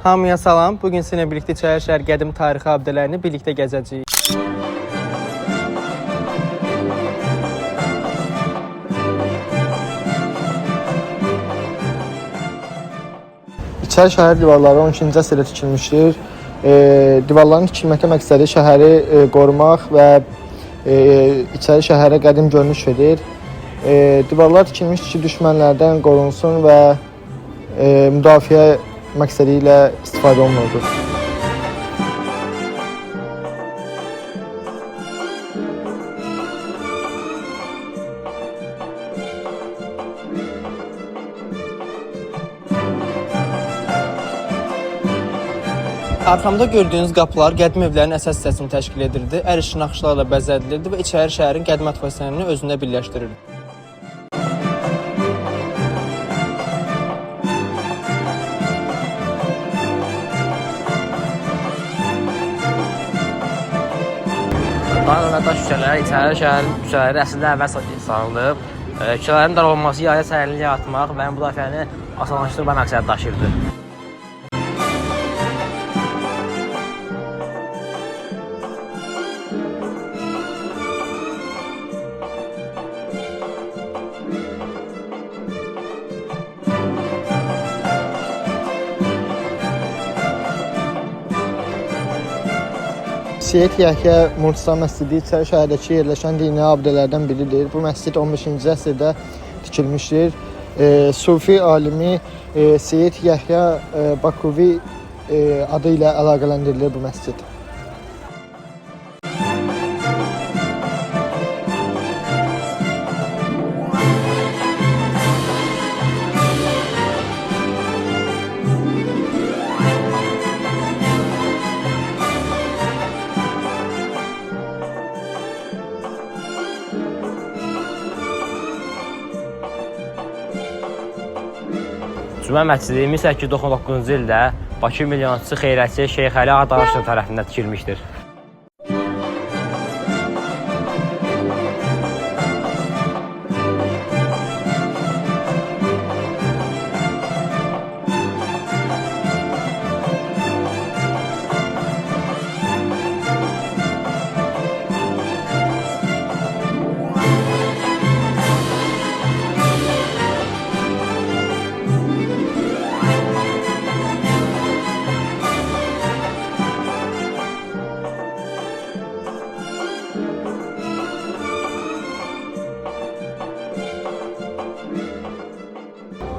Hamıya salam. Bugün sizinlə birlikdə İçəri şəhər qədim tarixi abidələrini birlikdə gəzəcəyik. İçəri şəhər divarları 12-ci əsrdə tikilmişdir. Divarların tikilməkdə məqsədi şəhəri qorumaq və İçəri şəhərə qədim görünüş verir. Divarlar tikilmişdir ki, düşmənlərdən qorunsun və müdafiə məqsədi ilə istifadə olunurdur. Arxamda gördüyünüz qapılar qədim evlərin əsas hissəsini təşkil edirdi, əl işi naxışlarla bəzədilirdi və İçəri şəhərin qədim atmosferini özündə birləşdirirdi. Daş küçələri, İçəri şəhərin küçələri əslində əvvəl salınıb. Küçələrin dar olması yaya səhərliliyi yaratmaq və müdafiəni asanlaşdırma məqsədi daşıyırdı. Seyid Yəhya Murtsa məscidi İçəri şəhərdəki yerləşən dini abidələrdən biridir. Bu məscid 15-ci əsrdə tikilmişdir. Sufi alimi Seyid Yəhya Bakuvi adı ilə əlaqələndirilir bu məscid. Cümə məscidi 1899-cu ildə Bakı milyonçu xeyrətçi Şeyx Əli Ağdalaşlı tərəfindən tikilmişdir.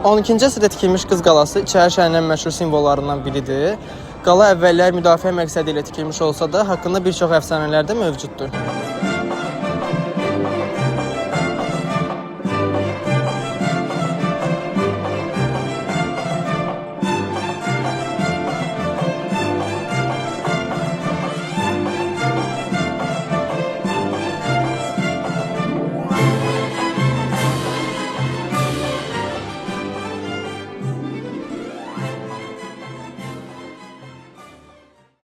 On ikinci əsrdə tikilmiş Qız qalası İçəri şəhərinin ən məşhur simvollarından biridir. Qala əvvəllər müdafiə məqsədi ilə tikilmiş olsa da, haqqında bir çox əfsanələr də mövcuddur.